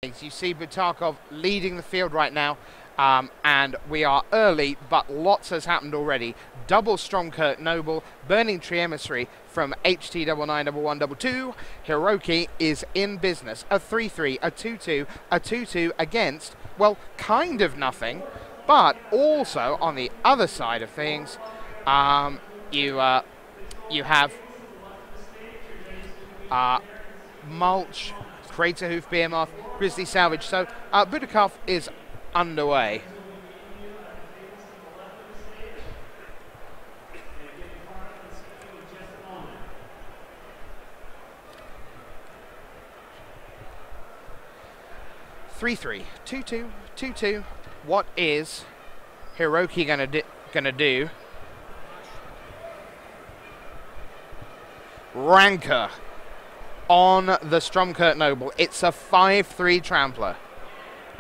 You see Butakov leading the field right now, and we are early, but lots has happened already. Double Strong Kurt Noble, Burning Tree Emissary from HT991122. Hiroki is in business. A 3-3, a 2-2, a 2-2 against, well, kind of nothing, but also on the other side of things, you have Mulch, Crater Hoof Behemoth, Grizzly Salvage. So Butakov is underway. Three, 2-2, 2-2. What is Hiroki gonna do? Rancor on the Stromkurt Noble. It's a 5-3 trampler.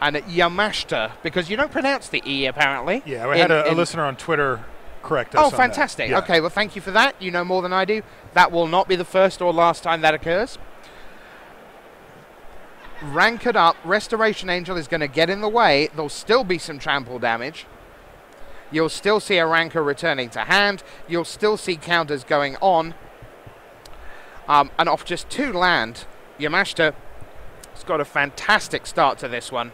And Yamashita, because you don't pronounce the E apparently. Yeah, we had a listener on Twitter correct us. Oh, fantastic. Yeah. Okay, well, thank you for that. You know more than I do. That will not be the first or last time that occurs. Rankered up, Restoration Angel is going to get in the way. There'll still be some trample damage. You'll still see a Rancor returning to hand. You'll still see counters going on. And off just 2 land, Yamashita has got a fantastic start to this one.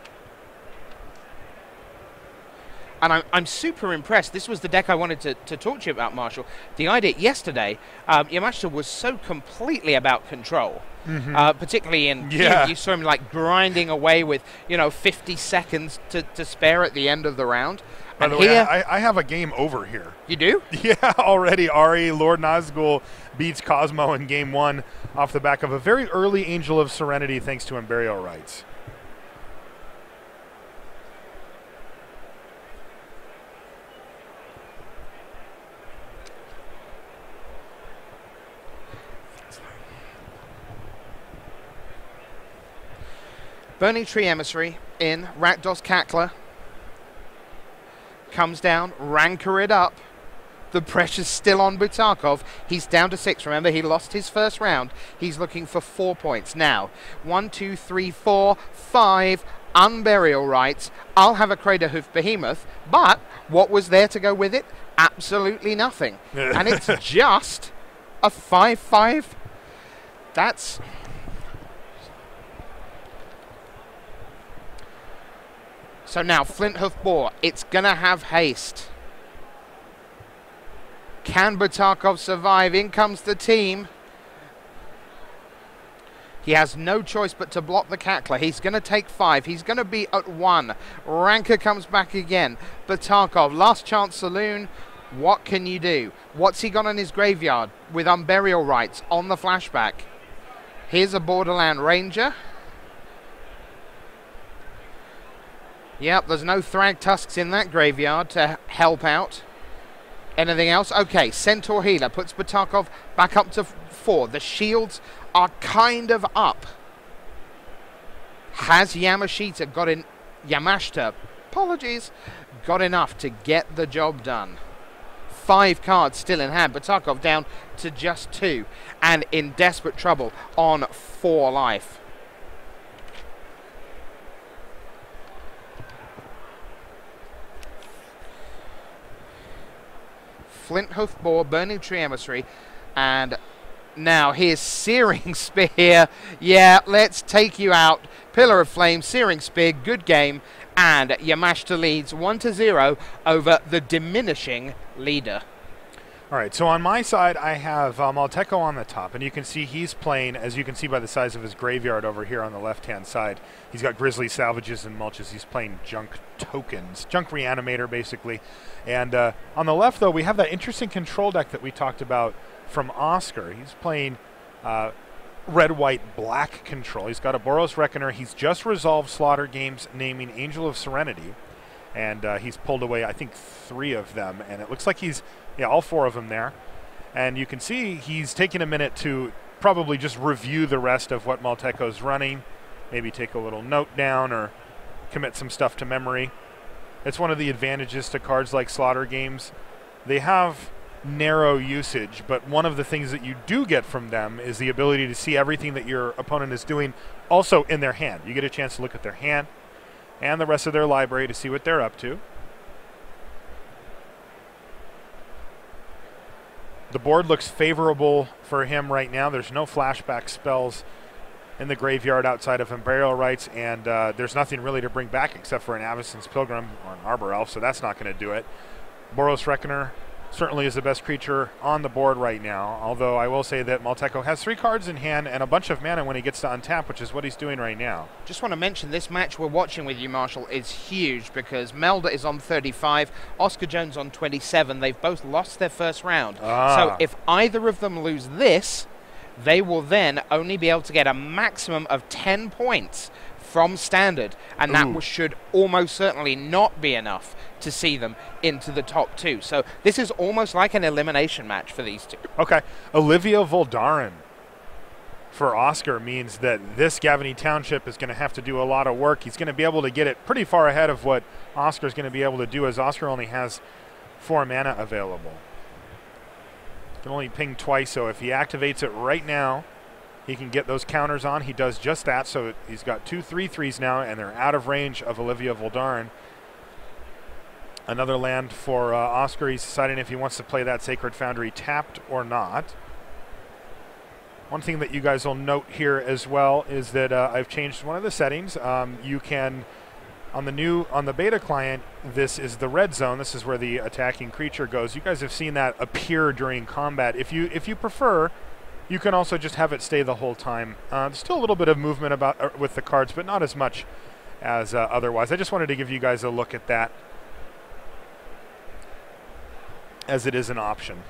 And I'm super impressed. This was the deck I wanted to talk to you about, Marshall. The idea yesterday, Yamashita was so completely about control. Particularly in, you saw him like grinding away with, 50 seconds to spare at the end of the round. By the way, I have a game over here. You do? Yeah, already. Ari, Lord Nazgul beats Cosmo in game 1 off the back of a very early Angel of Serenity thanks to Burial Rites. Burning Tree Emissary in, Rakdos Cackler. Comes down, Rancor it up. The pressure's still on Butakov. He's down to 6. Remember, he lost his first round. He's looking for 4 points. Now, 1, 2, 3, 4, 5 Unburial Rites. I'll have a Crater Hoof Behemoth, but what was there to go with it? Absolutely nothing. And it's just a 5-5. That's... So now, Flinthoof Boar, it's going to have haste. Can Butakov survive? In comes the team. He has no choice but to block the Cackler. He's going to take 5. He's going to be at 1. Rancor comes back again. Butakov, last chance saloon. What can you do? What's he got on his graveyard with Unburial Rites on the flashback? Here's a Borderland Ranger. Yep, there's no Thrag Tusks in that graveyard to help out. Anything else? Okay, Centaur Healer puts Butakov back up to 4. The shields are kind of up. Has Yamashita got in... Yamashita, apologies, got enough to get the job done. 5 cards still in hand. Butakov down to just 2. And in desperate trouble on 4 life. Flinthoof Boar, Burning Tree Emissary, and now here's Searing Spear. Yeah, let's take you out. Pillar of Flame, Searing Spear, good game, and Yamashita leads 1-0 over the diminishing leader. All right, so on my side, I have Malteco on the top, and you can see he's playing, as you can see by the size of his graveyard over here on the left-hand side, he's got Grizzly Salvages and Mulches. He's playing Junk Tokens, Junk Reanimator, basically. And on the left, though, we have that interesting control deck that we talked about from Oscar. He's playing red, white, black control. He's got a Boros Reckoner. He's just resolved Slaughter Games, naming Angel of Serenity. And he's pulled away, I think, 3 of them. And it looks like he's, all 4 of them there. And you can see he's taking a minute to probably just review the rest of what Malteco's running. Maybe take a little note down or commit some stuff to memory. It's one of the advantages to cards like Slaughter Games. They have narrow usage, but one of the things that you do get from them is the ability to see everything that your opponent is doing also in their hand. You get a chance to look at their hand and the rest of their library to see what they're up to. The board looks favorable for him right now. There's no flashback spells in the graveyard outside of Burial Rites, and there's nothing really to bring back except for an Avacyn's Pilgrim or an Arbor Elf, so that's not going to do it. Boros Reckoner certainly is the best creature on the board right now, although I will say that Malteco has 3 cards in hand and a bunch of mana when he gets to untap, which is what he's doing right now. Just want to mention this match we're watching with you, Marshall, is huge because Melda is on 35, Oscar Jones on 27. They've both lost their first round. So if either of them lose this, they will then only be able to get a maximum of 10 points from Standard, and that should almost certainly not be enough to see them into the top 2. So this is almost like an elimination match for these two. Okay. Olivia Voldaren for Oscar means that this Gavany Township is going to have to do a lot of work. He's going to be able to get it pretty far ahead of what Oscar's going to be able to do, as Oscar only has 4 mana available. Can only ping twice, so if he activates it right now, he can get those counters on. He does just that, so he's got 2 3/3s now, and they're out of range of Olivia Voldaren. Another land for Oscar. He's deciding if he wants to play that Sacred Foundry tapped or not. One thing that you guys will note here as well is that I've changed one of the settings. You can, on the beta client, this is the red zone. This is where the attacking creature goes. You guys have seen that appear during combat. If you prefer, you can also just have it stay the whole time. There's still a little bit of movement with the cards, but not as much as otherwise. I just wanted to give you guys a look at that, as it is an option.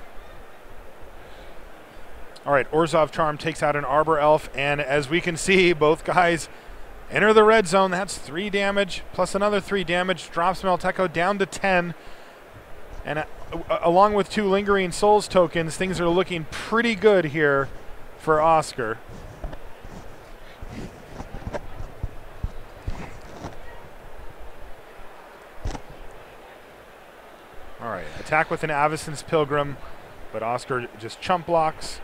All right, Orzhov Charm takes out an Arbor Elf, and as we can see, both guys enter the red zone. That's 3 damage, plus another 3 damage, drops Malteco down to 10. And along with 2 Lingering Souls tokens, things are looking pretty good here for Oscar. All right, attack with an Avacyn's Pilgrim, but Oscar just chump blocks.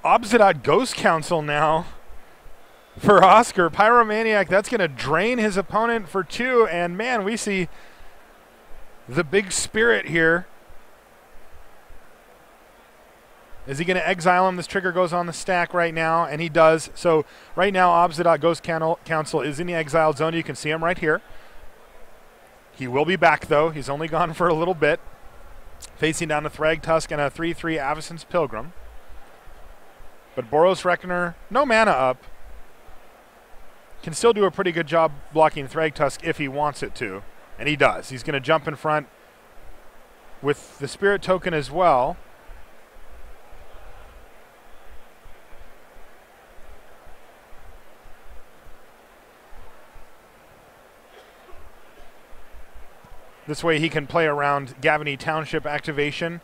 Obsidian Ghost Council now for Oscar. Pyromaniac, that's going to drain his opponent for 2, and man, we see the big spirit here. Is he going to exile him? This trigger goes on the stack right now, and he does. So right now, Obsidian Ghost Council is in the exiled zone. You can see him right here. He will be back, though. He's only gone for a little bit. Facing down a Thragtusk and a 3/3 Avacyn's Pilgrim. But Boros Reckoner, no mana up. Can still do a pretty good job blocking Thragtusk if he wants it to. And he does. He's going to jump in front with the Spirit Token as well. This way he can play around Gavany Township activation.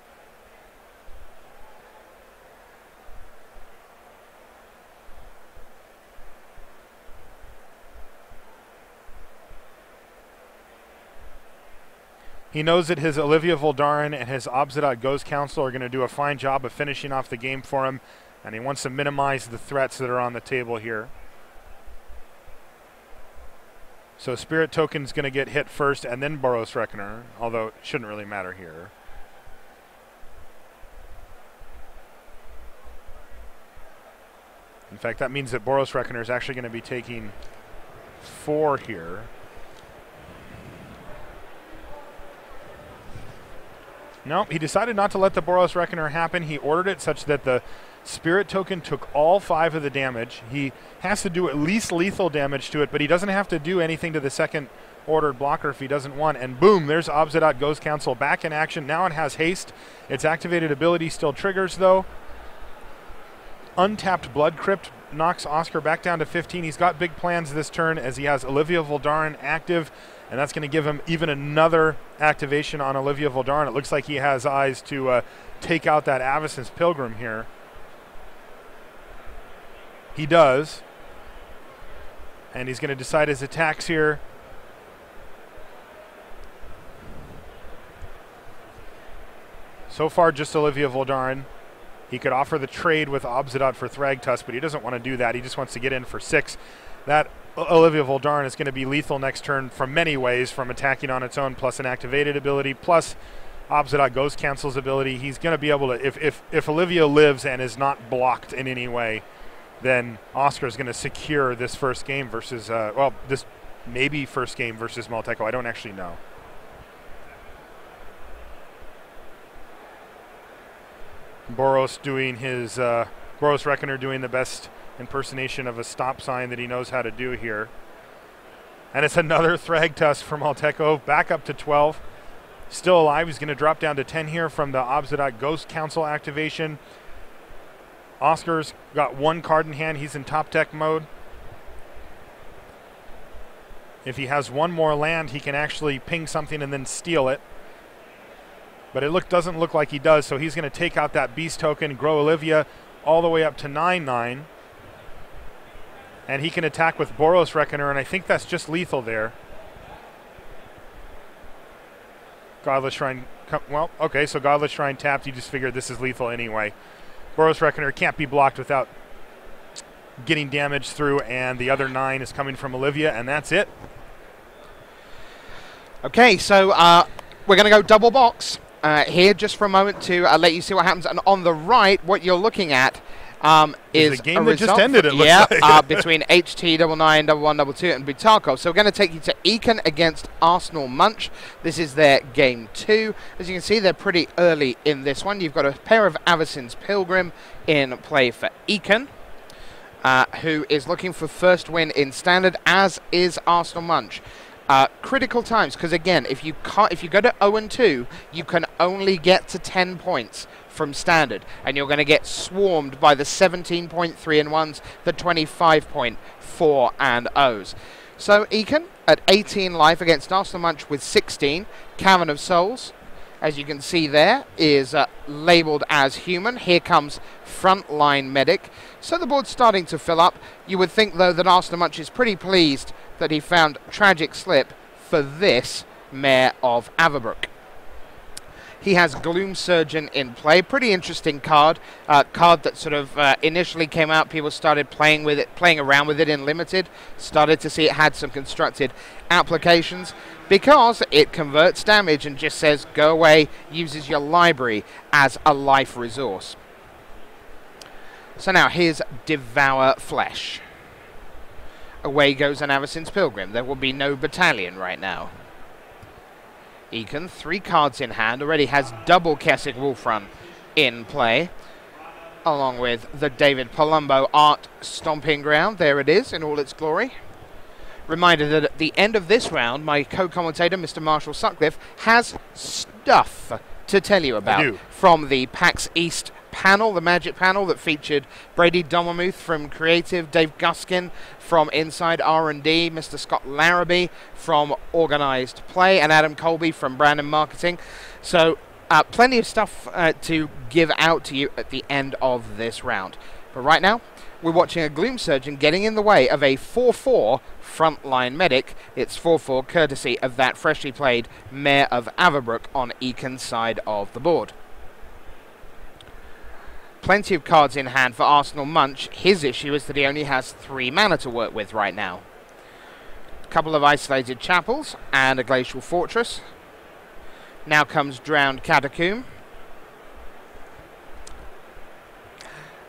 He knows that his Olivia Voldaren and his Obsidian Ghost Council are going to do a fine job of finishing off the game for him, and he wants to minimize the threats that are on the table here. So Spirit Token's going to get hit first, and then Boros Reckoner, although it shouldn't really matter here. In fact, that means that Boros Reckoner is actually going to be taking 4 here. No, he decided not to let the Boros Reckoner happen. He ordered it such that the Spirit Token took all 5 of the damage. He has to do at least lethal damage to it, but he doesn't have to do anything to the second ordered blocker if he doesn't want. And boom, there's Obsidian Ghost Council back in action. Now it has haste. Its activated ability still triggers, though. Untapped Blood Crypt knocks Oscar back down to 15. He's got big plans this turn as he has Olivia Voldaren active, and that's going to give him even another activation on Olivia Voldaren. It looks like he has eyes to take out that Avacyn's Pilgrim here. He does. And he's going to decide his attacks here. So far, just Olivia Voldaren. He could offer the trade with Obsidian for Thragtusk, but he doesn't want to do that. He just wants to get in for 6. That Olivia Voldaren is going to be lethal next turn from many ways, from attacking on its own, plus an activated ability, plus Obsidian Ghost Cancel's ability. He's going to be able to, if Olivia lives and is not blocked in any way, then Oscar is going to secure this first game versus, well, this maybe first game versus Malteco. I don't actually know. Boros doing his, Boros Reckoner doing the best impersonation of a stop sign that he knows how to do here. And it's another Thragtusk from Malteco, back up to 12. Still alive. He's going to drop down to 10 here from the Obsidian Ghost Council activation. Oscar's got 1 card in hand. He's in top deck mode. If he has 1 more land, he can actually ping something and then steal it. But it doesn't look like he does, so he's going to take out that beast token, grow Olivia all the way up to 9/9. And he can attack with Boros Reckoner, and I think that's just lethal there. Godless Shrine, well, okay, so Godless Shrine tapped. You just figured this is lethal anyway. Boros Reckoner can't be blocked without getting damage through, and the other 9 is coming from Olivia, and that's it. Okay, so we're going to go double box here just for a moment to let you see what happens. And on the right, what you're looking at is a game that just ended, it looks like. Between HT991122 and Butarkov. So we're going to take you to Eakin against Arsenal Munch. This is their game 2. As you can see, they're pretty early in this one. You've got a pair of Avacyn's Pilgrim in play for Eakin, who is looking for first win in Standard, as is Arsenal Munch. Critical times, because again, if you go to 0-2, you can only get to 10 points from Standard, and you're going to get swarmed by the 17.3 and 1s, the 25.4 and 0s. So Eakin at 18 life against Arsenal Munch with 16. Cavern of Souls, as you can see there, is labelled as human. Here comes Frontline Medic. So the board's starting to fill up. You would think, though, that Arsenal Munch is pretty pleased that he found Tragic Slip for this Mayor of Averbrook. He has Gloom Surgeon in play. Pretty interesting card. Card that sort of initially came out. People started playing around with it in Limited. Started to see it had some constructed applications because it converts damage and just says go away, uses your library as a life resource. So now here's Devour Flesh. Away goes an Avacyn's Pilgrim. There will be no battalion right now. Eakin, 3 cards in hand, already has double Kessig Wolfrun in play, along with the David Palumbo Art Stomping Ground. There it is in all its glory. Reminder that at the end of this round, my co-commentator, Mr. Marshall Sutcliffe, has stuff to tell you about from the PAX East panel, the Magic panel that featured Brady Domermuth from Creative, Dave Guskin from Inside R&D, Mr. Scott Larrabee from Organized Play, and Adam Colby from Brand and Marketing. So plenty of stuff to give out to you at the end of this round. But right now, we're watching a Gloom Surgeon getting in the way of a 4-4 Frontline Medic. It's 4-4 courtesy of that freshly played Mayor of Averbrook on Eakin's side of the board. Plenty of cards in hand for Arsenal Munch. His issue is that he only has 3 mana to work with right now. A couple of Isolated Chapels and a Glacial Fortress. Now comes Drowned Catacomb.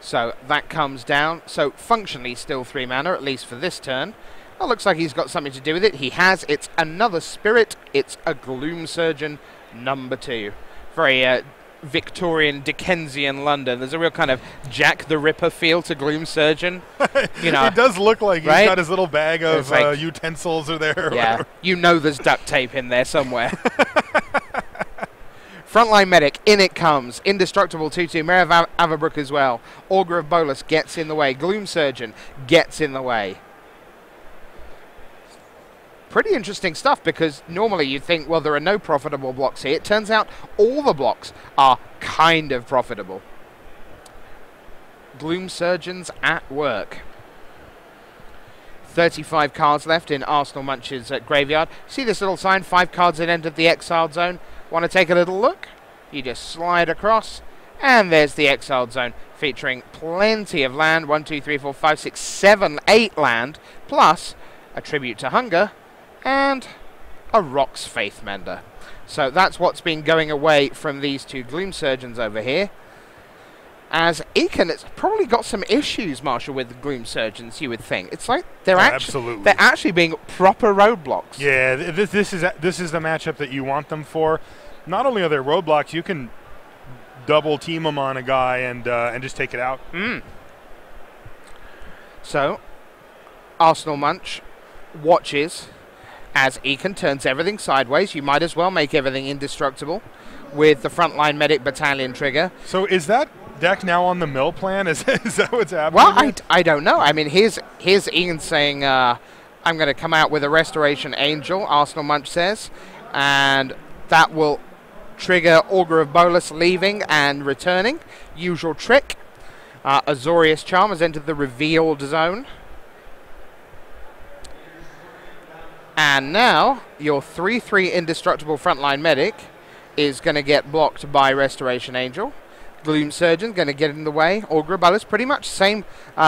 So that comes down. So functionally still 3 mana, at least for this turn. Well, looks like he's got something to do with it. He has. It's another Spirit. It's a Gloom Surgeon number 2. Very Victorian Dickensian London. There's a real kind of Jack the Ripper feel to Gloom Surgeon. You know, it does look like he's right? got his little bag of like, utensils are there. Yeah, you know there's duct tape in there somewhere. Frontline Medic, in it comes. Indestructible 2-2, Mayor of Averbrook as well. Augur of Bolus gets in the way. Gloom Surgeon gets in the way. Pretty interesting stuff, because normally you'd think, well, there are no profitable blocks here. It turns out all the blocks are kind of profitable. Gloom Surgeons at work. 35 cards left in Arsenal Munch's graveyard. See this little sign, 5 cards that entered the exiled zone? Want to take a little look? You just slide across, and there's the exiled zone, featuring plenty of land. 1, 2, 3, 4, 5, 6, 7, 8 land, plus a Tribute to Hunger, and a Rock's Faith Mender. So that's what's been going away from these two Gloom Surgeons over here. As Eakin, it's probably got some issues, Marshall, with the Gloom Surgeons, you would think. It's like they're actually being proper roadblocks. Yeah, this is the matchup that you want them for. Not only are they roadblocks, you can double team them on a guy and just take it out. So, Arsenal Munch watches as Eakin turns everything sideways. You might as well make everything indestructible with the Frontline Medic Battalion trigger. So is that deck now on the mill plan? Is that what's happening? Well, I don't know. I mean, here's Ian saying, I'm going to come out with a Restoration Angel, Arsenal Munch says, and that will trigger Augur of Bolus leaving and returning. Usual trick. Azorius Charm has entered the revealed zone. And now, your 3-3 indestructible Frontline Medic is going to get blocked by Restoration Angel. Gloom Surgeon going to get in the way. Augur of Bolus, pretty much same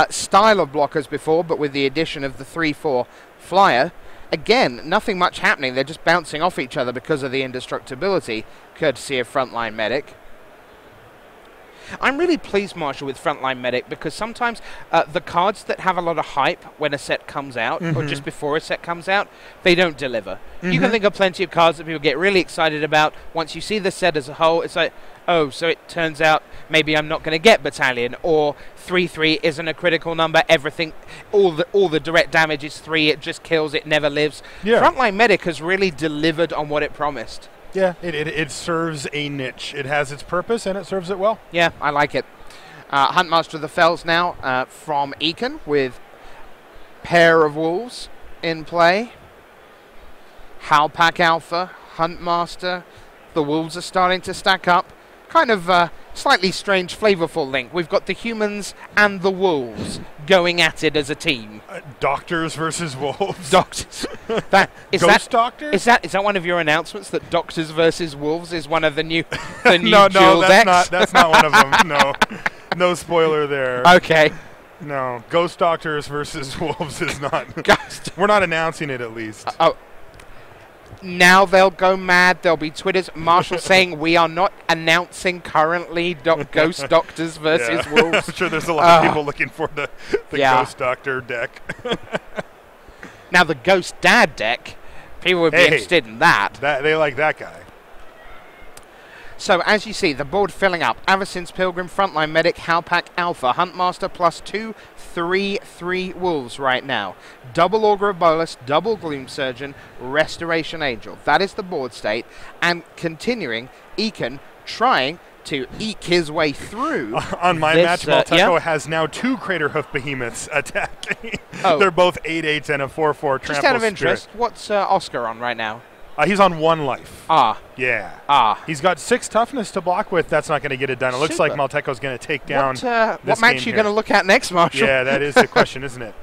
style of block as before, but with the addition of the 3-4 flyer. Again, nothing much happening. They're just bouncing off each other because of the indestructibility, courtesy of Frontline Medic. I'm really pleased, Marshall, with Frontline Medic, because sometimes the cards that have a lot of hype when a set comes out, or just before a set comes out, they don't deliver. You can think of plenty of cards that people get really excited about. Once you see the set as a whole, it's like, oh, so it turns out maybe I'm not going to get Battalion, or 3-3 isn't a critical number, everything, all the direct damage is 3, it just kills, it never lives. Yeah. Frontline Medic has really delivered on what it promised. Yeah, it serves a niche. It has its purpose, and it serves it well. Yeah, I like it. Huntmaster of the Fells now from Eakin with Pair of Wolves in play. Howlpack Alpha, Huntmaster. The Wolves are starting to stack up. Kind of slightly strange, flavorful link. We've got the humans and the wolves going at it as a team. Doctors versus wolves. Doctors. Doctors? Is that one of your announcements, that Doctors versus Wolves is one of the new no, dual decks? That's not one of them. No, no spoiler there. Okay. No, Ghost Doctors versus Wolves is not. We're not announcing it, at least. Oh. Now they'll go mad. There'll be Twitters. Marshall saying we are not announcing currently Ghost Doctors versus Wolves. I'm sure there's a lot of people looking for the Ghost Doctor deck. Now the Ghost Dad deck, people would be interested in that. They like that guy. So as you see, the board filling up. Avacyn's Pilgrim, Frontline Medic, Howlpack Alpha, Huntmaster plus 2 3-3 Wolves right now. Double Augur of Bolus, double Gloom Surgeon, Restoration Angel. That is the board state. And continuing, Eakin trying to eke his way through. On my match, Malteco has now 2 Crater Hoof Behemoths attacking. They're both 8/8s and a 4/4 Trample Just out of interest, Spirit. What's Oscar on right now? He's on 1 life. Yeah. He's got 6 toughness to block with. That's not going to get it done. It looks like Malteco's going to take down what match are you going to look at next, Marshall? Yeah, that is the question, isn't it?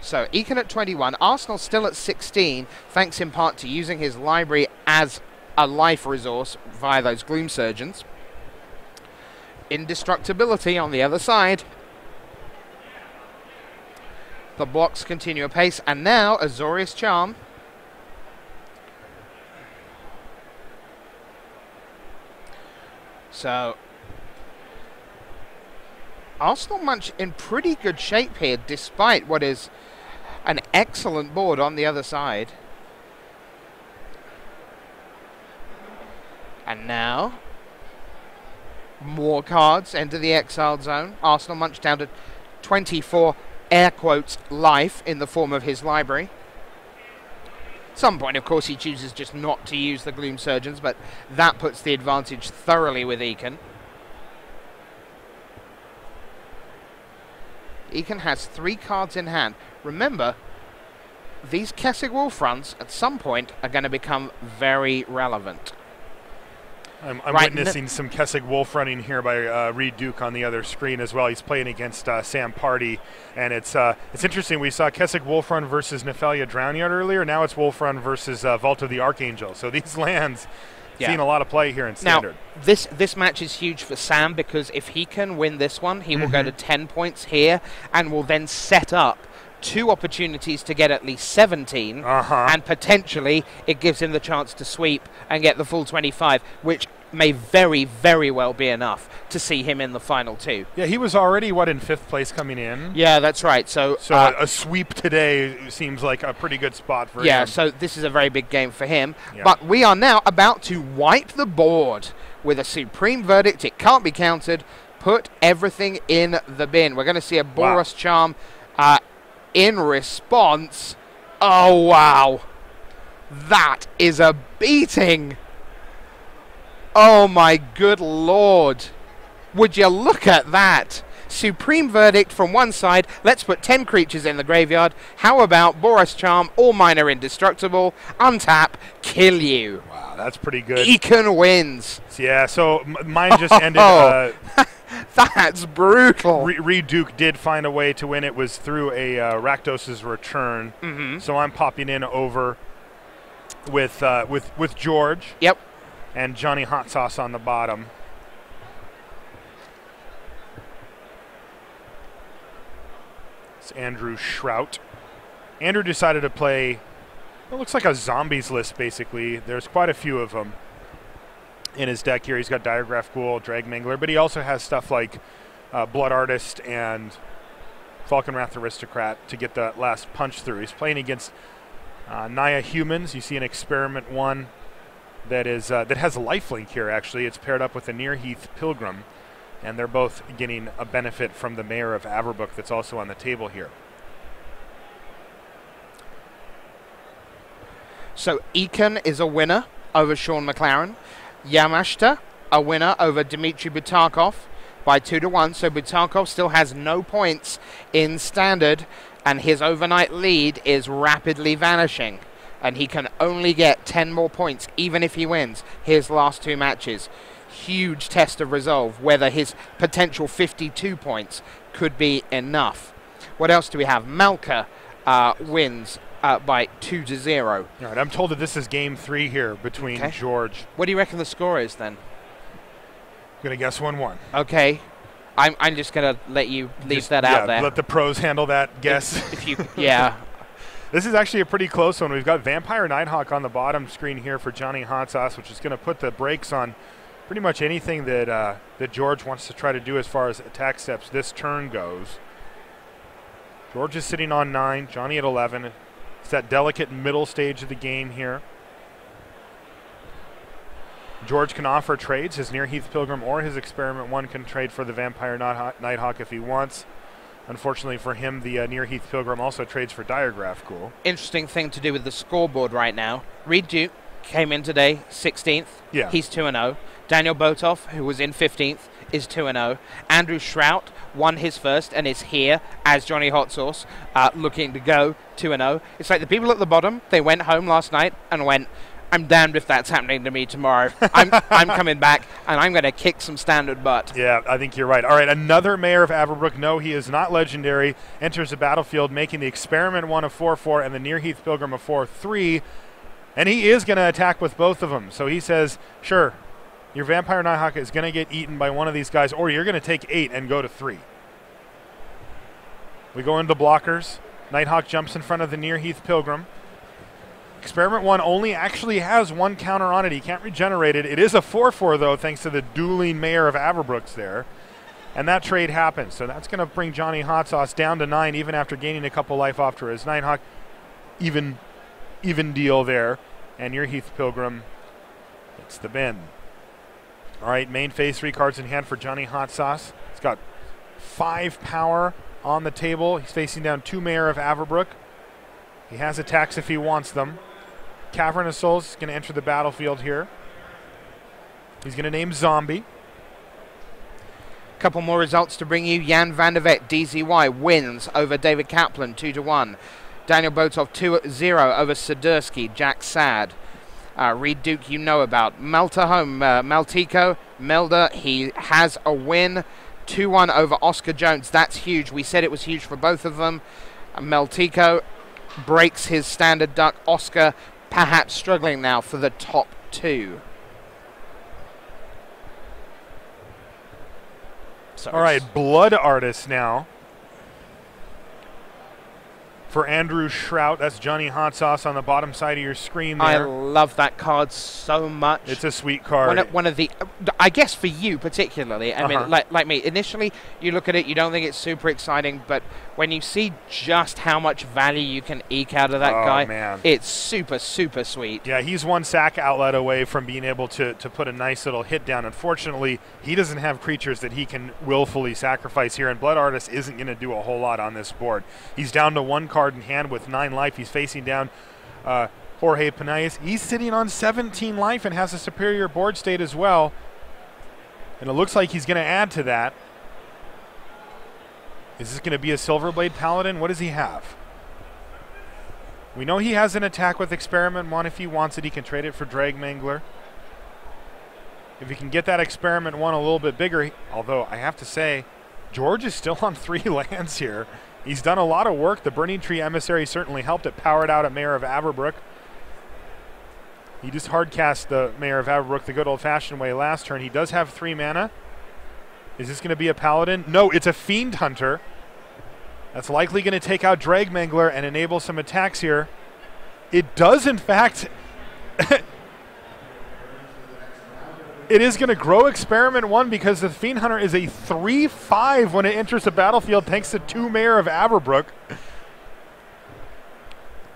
So, Eakin at 21. Arsenal still at 16, thanks in part to using his library as a life resource via those Gloom Surgeons. Indestructibility on the other side. The blocks continue apace, and now Azorius Charm. So, Arsenal Munch in pretty good shape here, despite what is an excellent board on the other side. And now, more cards enter the exiled zone. Arsenal Munch down to 24, air quotes, life in the form of his library. Some point, of course, he chooses just not to use the Gloom Surgeons, but that puts the advantage thoroughly with Eakin. Eakin has 3 cards in hand. Remember, these Kessig Wolfruns at some point are going to become very relevant. I'm witnessing some Kessig Wolf running here by Reed Duke on the other screen as well. He's playing against Sam Party, and it's interesting. We saw Kessig Wolf Run versus Nephalia Drownyard earlier. Now it's Wolf Run versus Vault of the Archangel. So these lands seeing a lot of play here in Standard. Now, this match is huge for Sam because if he can win this one, he will go to 10 points here and will then set up 2 opportunities to get at least 17, and potentially it gives him the chance to sweep and get the full 25, which may very, very well be enough to see him in the final 2. Yeah, he was already, in 5th place coming in? Yeah, that's right. So a sweep today seems like a pretty good spot for him. Yeah, so this is a very big game for him. Yeah. But we are now about to wipe the board with a supreme verdict. It can't be countered. Put everything in the bin. We're going to see a Boros Charm in response. Oh, wow. That is a beating. Oh, my good Lord. Would you look at that? Supreme verdict from one side. Let's put 10 creatures in the graveyard. How about Boros Charm, all minor indestructible, untap, kill you. Wow, that's pretty good. Eakin wins. Yeah, so mine just ended. That's brutal. Reed Duke did find a way to win. It was through a Rakdos' return. So I'm popping in over with George. Yep. And Johnny Hot Sauce on the bottom. It's Andrew Shrout. Andrew decided to play, it looks like a zombies list, basically. There's quite a few of them in his deck here. He's got Diregraph Ghoul, Drag Mangler, but he also has stuff like Blood Artist and Falconwrath Aristocrat to get the last punch through. He's playing against Naya Humans. You see an Experiment 1 that is that has a lifelink here, actually. It's paired up with a Nearheath Pilgrim, and they're both getting a benefit from the Mayor of Averbrook that's also on the table here. So Eakin is a winner over Sean McLaren. Yamashita, a winner over Dmitry Butakov by 2-1. So Butakov still has no points in Standard, and his overnight lead is rapidly vanishing. And he can only get 10 more points, even if he wins his last 2 matches. Huge test of resolve, whether his potential 52 points could be enough. What else do we have? Malka wins by 2-0. All right, I'm told that this is game 3 here between George. What do you reckon the score is then? I'm going to guess 1-1. Okay. I'm just going to let you leave that out there. Let the pros handle that guess. If you, yeah. This is actually a pretty close one. We've got Vampire Nighthawk on the bottom screen here for Johnny Hot Sauce, which is going to put the brakes on pretty much anything that that George wants to try to do as far as attack steps this turn goes. George is sitting on 9, Johnny at 11. It's that delicate middle stage of the game here. George can offer trades. His Nearheath Pilgrim or his Experiment 1 can trade for the Vampire Nighthawk if he wants. Unfortunately for him, the Nearheath Pilgrim also trades for Diregraph Ghoul. Interesting thing to do with the scoreboard right now. Reed Duke came in today, 16th. Yeah. He's 2-0. Daniel Botoff, who was in 15th, is 2-0. Andrew Shrout won his first and is here as Johnny Hot Sauce, looking to go 2-0. It's like the people at the bottom, they went home last night and went, I'm damned if that's happening to me tomorrow. I'm coming back, and I'm going to kick some Standard butt. Yeah, I think you're right. All right, another Mayor of Averbrook. No, he is not legendary. Enters the battlefield, making the Experiment 1 a 4-4 and the Nearheath Pilgrim a 4-3. And he is going to attack with both of them. So he says, sure, your Vampire Nighthawk is going to get eaten by one of these guys, or you're going to take 8 and go to 3. We go into blockers. Nighthawk jumps in front of the Nearheath Pilgrim. Experiment 1 only actually has 1 counter on it. He can't regenerate it. It is a 4-4, though, thanks to the dueling Mayor of Averbrook's there. And that trade happens. So that's going to bring Johnny Hot Sauce down to 9, even after gaining a couple life off to his Nighthawk. Even deal there. And your Heath Pilgrim hits the bin. All right, main phase, 3 cards in hand for Johnny Hot Sauce. He's got 5 power on the table. He's facing down 2 Mayor of Averbrook. He has attacks if he wants them. Cavernous Souls is going to enter the battlefield here. He's going to name Zombie. Couple more results to bring you. Jan van der Vet, DZY, wins over David Kaplan, 2-1. Daniel Botov, 2-0 over Sidursky, Jack Sad. Reed Duke, you know about. Melter home, Maltico, Melder, he has a win. 2-1 over Oscar Jones. That's huge. We said it was huge for both of them. Maltico breaks his standard duck. Oscar perhaps struggling now for the top 2. All right, Blood Artist now. For Andrew Shrout, that's Johnny Hot Sauce on the bottom side of your screen there. I love that card so much. It's a sweet card. One of the, I guess for you particularly, I mean, like me, initially you look at it, you don't think it's super exciting, but when you see just how much value you can eke out of that guy, man. It's super, super sweet. Yeah, he's one sack outlet away from being able to put a nice little hit down. Unfortunately, he doesn't have creatures that he can willfully sacrifice here, and Blood Artist isn't going to do a whole lot on this board. He's down to 1 card in hand with 9 life. He's facing down Jorge Penayas. He's sitting on 17 life and has a superior board state as well. And it looks like he's going to add to that. Is this going to be a Silverblade Paladin? What does he have? We know he has an attack with Experiment 1. If he wants it, he can trade it for Drag Mangler. If he can get that Experiment 1 a little bit bigger, although I have to say, George is still on 3 lands here. He's done a lot of work. The Burning Tree Emissary certainly helped. It powered out a Mayor of Averbrook. He just hardcast the Mayor of Averbrook the good old-fashioned way last turn. He does have 3 mana. Is this going to be a Paladin? No, it's a Fiend Hunter. That's likely going to take out Drag Mangler and enable some attacks here. It does, in fact... It is going to grow Experiment 1 because the Fiend Hunter is a 3/5 when it enters the battlefield thanks to 2 Mayor of Averbrook.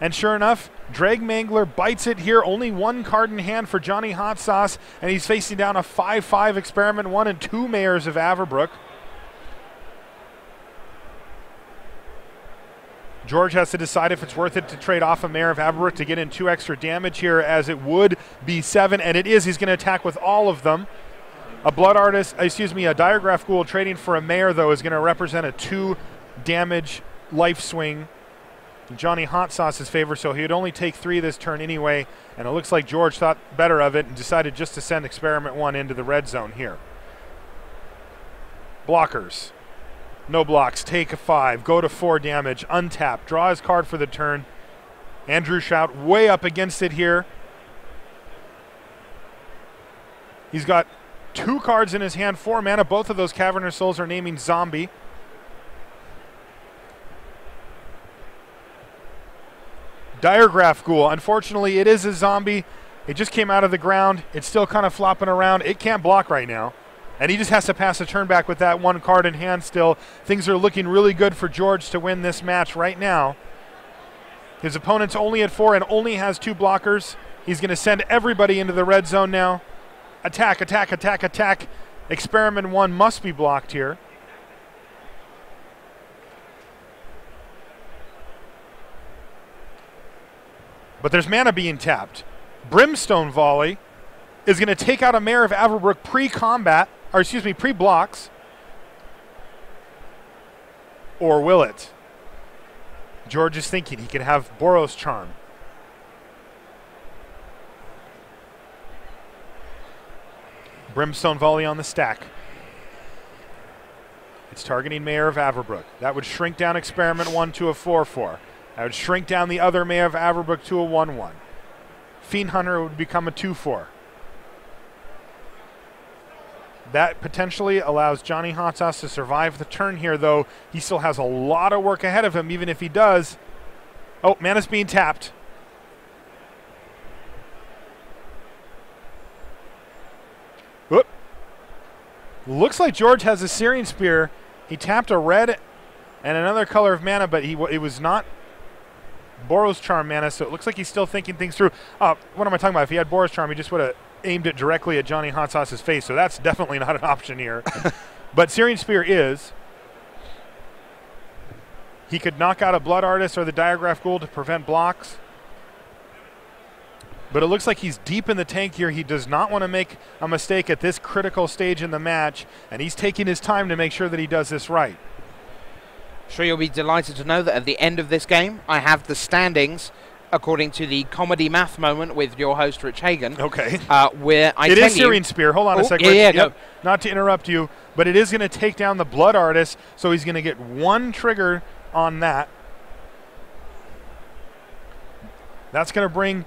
And sure enough, Drag Mangler bites it here. Only 1 card in hand for Johnny Hot Sauce, and he's facing down a 5/5 Experiment 1 and 2 Mayors of Averbrook. George has to decide if it's worth it to trade off a Mayor of Averbrook to get in 2 extra damage here, as it would be 7, and it is. He's going to attack with all of them. A Blood Artist, a Diagraph Ghoul trading for a Mayor, though, is going to represent a 2 damage life swing in Johnny Hot Sauce's favor, so he would only take 3 this turn anyway, and it looks like George thought better of it and decided just to send Experiment 1 into the red zone here. Blockers. No blocks, take a 5, go to 4 damage, untap, draw his card for the turn. Andrew Shout way up against it here. He's got 2 cards in his hand, 4 mana. Both of those Cavernous Souls are naming Zombie. Diagraph Ghoul, unfortunately it is a zombie. It just came out of the ground. It's still kind of flopping around. It can't block right now. And he just has to pass a turn back with that 1 card in hand still. Things are looking really good for George to win this match right now. His opponent's only at 4 and only has 2 blockers. He's going to send everybody into the red zone now. Attack, attack, attack, attack. Experiment 1 must be blocked here. But there's mana being tapped. Brimstone Volley is going to take out a Mayor of Averbrook pre-combat. Or excuse me, pre-blocks. Or will it? George is thinking he can have Boros Charm. Brimstone Volley on the stack. It's targeting Mayor of Averbrook. That would shrink down Experiment 1 to a 4/4. That would shrink down the other Mayor of Averbrook to a 1/1. Fiend Hunter would become a 2/4. That potentially allows Johnny Hot Sauce to survive the turn here, though he still has a lot of work ahead of him, even if he does. Oh, mana's being tapped. Whoop. Looks like George has a Searing Spear. He tapped a red and another color of mana, but it was not Boros Charm mana, so it looks like he's still thinking things through. What am I talking about? If he had Boros Charm, he just would have aimed it directly at Johnny Hot Sauce's face, so that's definitely not an option here. But Searing Spear is. He could knock out a Blood Artist or the Diagraph Ghoul to prevent blocks. But it looks like he's deep in the tank here. He does not want to make a mistake at this critical stage in the match, and he's taking his time to make sure that he does this right. Sure, you'll be delighted to know that at the end of this game, I have the standings according to the comedy math moment with your host, Rich Hagan. Okay. Where I it tell is Syrian Spear. Hold on a second. Yeah, yep. Not to interrupt you, but it is going to take down the Blood Artist, so he's going to get one trigger on that. That's going to bring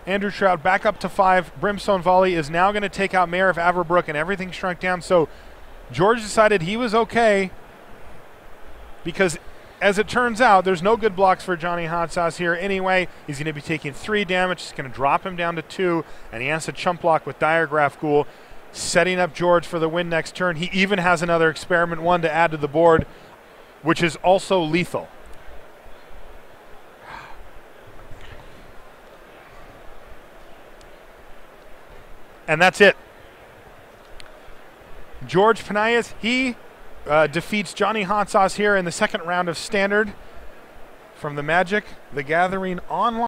Andrew Shroud back up to 5. Brimstone Volley is now going to take out Mayor of Averbrook, and everything shrunk down. So George decided he was okay because, as it turns out, there's no good blocks for Johnny Hot Sauce here anyway. He's going to be taking 3 damage. It's going to drop him down to 2, and he has to chump block with Diregraph Ghoul, setting up George for the win next turn. He even has another Experiment 1 to add to the board, which is also lethal. And that's it. George Penayas, he defeats Johnny Hot Sauce here in the second round of Standard from the Magic: The Gathering Online.